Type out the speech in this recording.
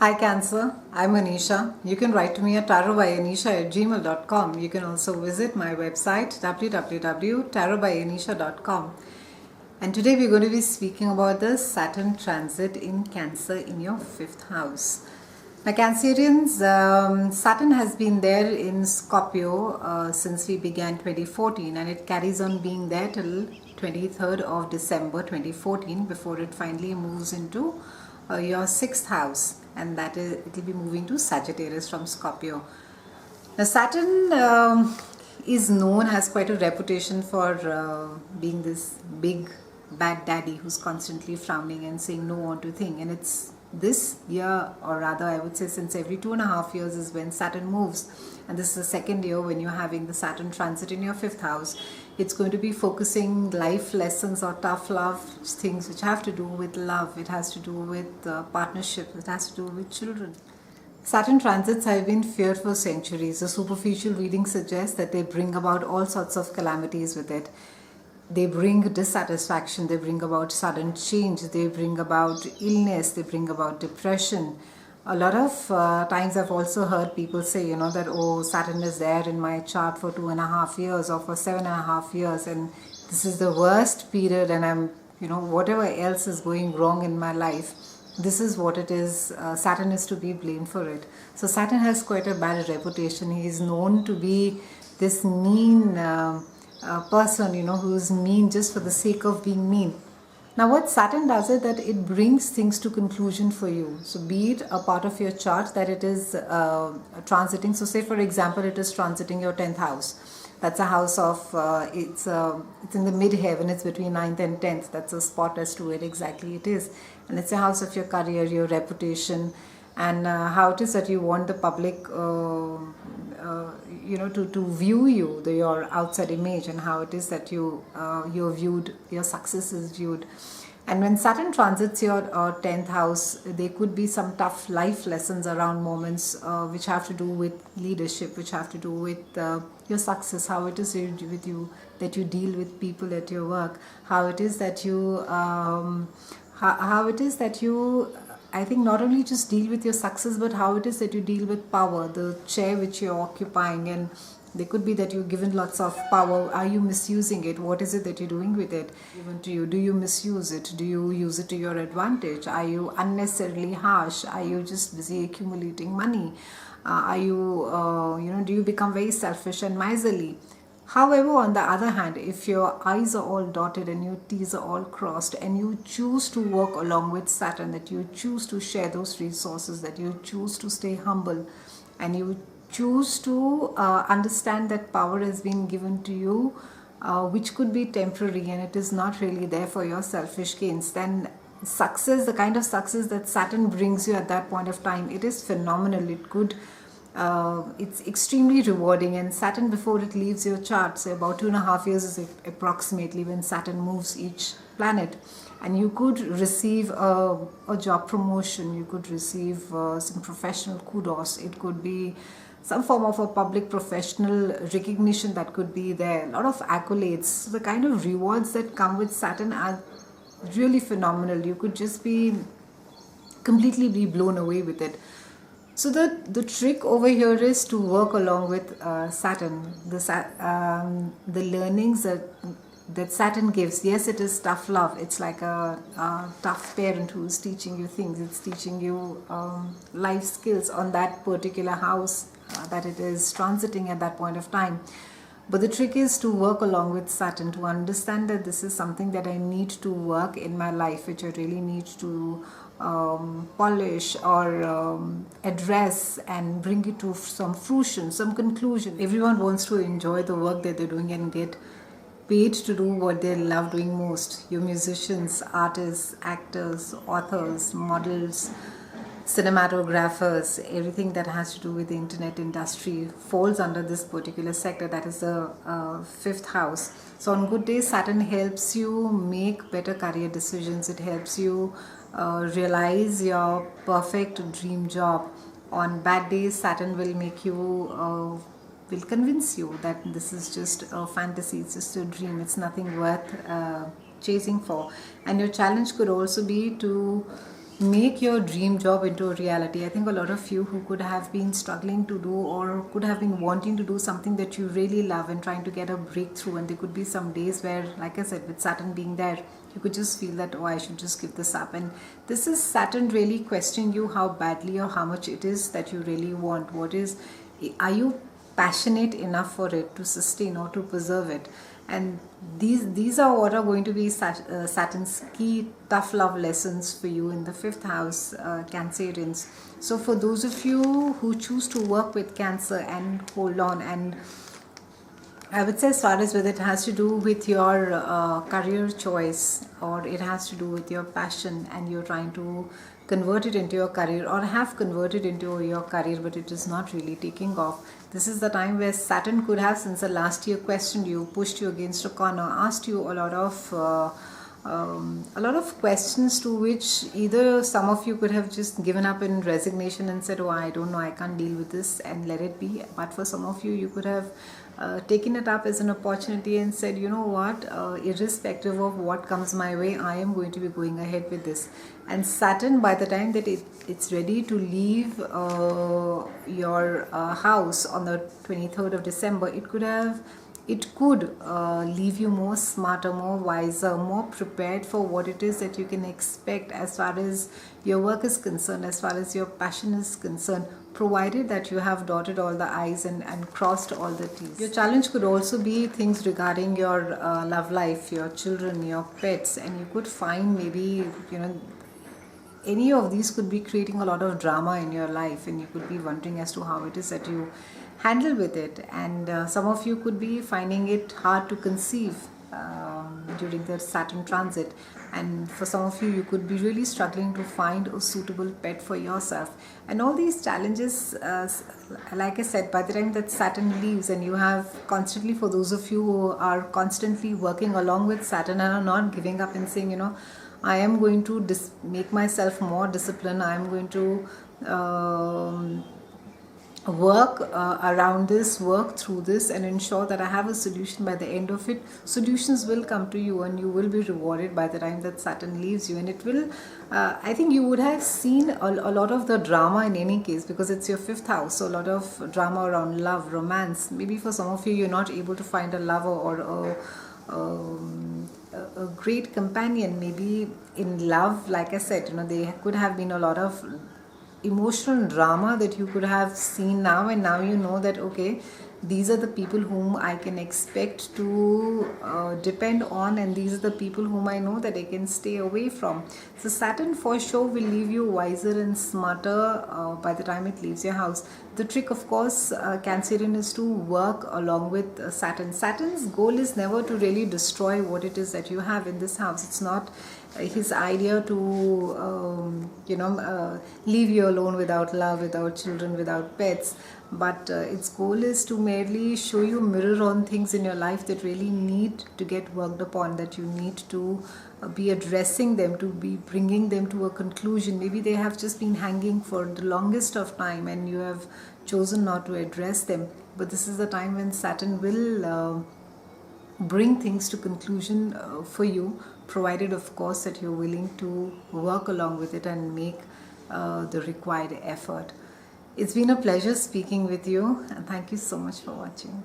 Hi Cancer, I'm Anisha. You can write to me at tarotbyanisha@gmail.com. You can also visit my website www.tarotbyanisha.com. And today we're going to be speaking about the Saturn transit in Cancer in your 5th house. Now Cancerians, Saturn has been there in Scorpio since we began 2014, and it carries on being there till 23rd of December 2014 before it finally moves into your 6th house, and that is, it will be moving to Sagittarius from Scorpio. Now Saturn is known, has quite a reputation for being this big bad daddy who's constantly frowning and saying no on to thing. And it's this year, or rather I would say since every 2.5 years is when Saturn moves, and this is the second year when you're having the Saturn transit in your 5th house. It's going to be focusing life lessons or tough love things which have to do with love. It has to do with partnership. It has to do with children. Saturn transits have been feared for centuries. The superficial reading suggests that they bring about all sorts of calamities with it. They bring dissatisfaction, they bring about sudden change, they bring about illness, they bring about depression. A lot of times I've also heard people say, that, oh, Saturn is there in my chart for 2.5 years or for 7.5 years, and this is the worst period, and I'm, whatever else is going wrong in my life, this is what it is. Saturn is to be blamed for it. So Saturn has quite a bad reputation. He is known to be this mean person, who's mean just for the sake of being mean. Now what Saturn does is that it brings things to conclusion for you. So be it a part of your chart that it is transiting. So say for example it is transiting your 10th house. That's a house of, it's in the mid-heaven, it's between 9th and 10th. That's a spot as to where exactly it is. And it's a house of your career, your reputation, and how it is that you want the public to view you, your outside image, and how it is that you're viewed, your success is viewed. And when Saturn transits your 10th house, there could be some tough life lessons around moments which have to do with leadership, which have to do with your success, how it is with you that you deal with people at your work, how it is that you I think not only just deal with your success, but how it is that you deal with power, the chair which you're occupying. And there could be that you're given lots of power. Are you misusing it? What is it that you're doing with it given to you? Do you misuse it? Do you use it to your advantage? Are you unnecessarily harsh? Are you just busy accumulating money? Are you, do you become very selfish and miserly? However, on the other hand, if your I's are all dotted and your T's are all crossed, and you choose to work along with Saturn, that you choose to share those resources, that you choose to stay humble, and you choose to understand that power has been given to you, which could be temporary, and it is not really there for your selfish gains, then success, the kind of success that Saturn brings you at that point of time, it is phenomenal. It could it's extremely rewarding. And Saturn, before it leaves your chart, say about 2.5 years is approximately when Saturn moves each planet, and you could receive a job promotion, you could receive some professional kudos, it could be some form of a public professional recognition that could be there, a lot of accolades. So the kind of rewards that come with Saturn are really phenomenal. You could just completely be blown away with it. So the trick over here is to work along with Saturn. The learnings that Saturn gives. Yes, it is tough love. It's like a tough parent who is teaching you things. It's teaching you life skills on that particular house that it is transiting at that point of time. But the trick is to work along with Saturn, to understand that this is something that I need to work in my life, which I really need to polish or address and bring it to some fruition, some conclusion. Everyone wants to enjoy the work that they're doing and get paid to do what they love doing most. Your musicians, artists, actors, authors, models, cinematographers, everything that has to do with the internet industry falls under this particular sector, that is the 5th house. So on good days, Saturn helps you make better career decisions. It helps you realize your perfect dream job. On bad days, Saturn will make you will convince you that this is just a fantasy, it's just a dream, it's nothing worth chasing for. And your challenge could also be to make your dream job into a reality. I think a lot of you who could have been struggling to do or could have been wanting to do something that you really love and trying to get a breakthrough, and there could be some days where, like I said, with Saturn being there, you could just feel that, oh, I should just give this up. And this is Saturn really questioning you how badly or how much it is that you really want. Are you passionate enough for it to sustain or to preserve it? And these are what are going to be Saturn's key tough love lessons for you in the 5th house, Cancerians. So for those of you who choose to work with Cancer and hold on, and I would say as far as whether it has to do with your career choice or it has to do with your passion and you're trying to convert it into your career or have converted into your career but it is not really taking off, this is the time where Saturn could have since the last year questioned you, pushed you against a corner, asked you a lot of questions to which either some of you could have just given up in resignation and said, oh, I don't know, I can't deal with this, and let it be. But for some of you, you could have taken it up as an opportunity and said, you know what, irrespective of what comes my way, I am going to be going ahead with this. And Saturn, by the time that it's ready to leave your house on the 23rd of December, it could leave you more smarter, more wiser, more prepared for what it is that you can expect as far as your work is concerned, as far as your passion is concerned, provided that you have dotted all the I's and crossed all the T's. Your challenge could also be things regarding your love life, your children, your pets, and you could find maybe, any of these could be creating a lot of drama in your life, and you could be wondering as to how it is that you handle with it. And some of you could be finding it hard to conceive during the Saturn transit, and for some of you, you could be really struggling to find a suitable pet for yourself. And all these challenges, like I said, by the time that Saturn leaves, and you have constantly, for those of you who are constantly working along with Saturn and are not giving up and saying, I am going to make myself more disciplined, I am going to work around this, work through this, and ensure that I have a solution by the end of it. Solutions will come to you and you will be rewarded by the time that Saturn leaves you. And it will, I think you would have seen a lot of the drama in any case, because it's your 5th house, so a lot of drama around love, romance. Maybe for some of you, you're not able to find a lover or a great companion. Maybe in love, like I said, there could have been a lot of emotional drama that you could have seen now, and now you know that, okay, these are the people whom I can expect to depend on, and these are the people whom I know that I can stay away from. So Saturn for sure will leave you wiser and smarter by the time it leaves your house. The trick, of course, Cancerian, is to work along with Saturn. Saturn's goal is never to really destroy what it is that you have in this house. It's not his idea to leave you alone without love, without children, without pets, but its goal is to merely show you, mirror on things in your life that really need to get worked upon, that you need to be addressing them, to be bringing them to a conclusion. Maybe they have just been hanging for the longest of time and you have chosen not to address them, but this is the time when Saturn will bring things to conclusion for you, provided of course that you're willing to work along with it and make the required effort. It's been a pleasure speaking with you, and thank you so much for watching.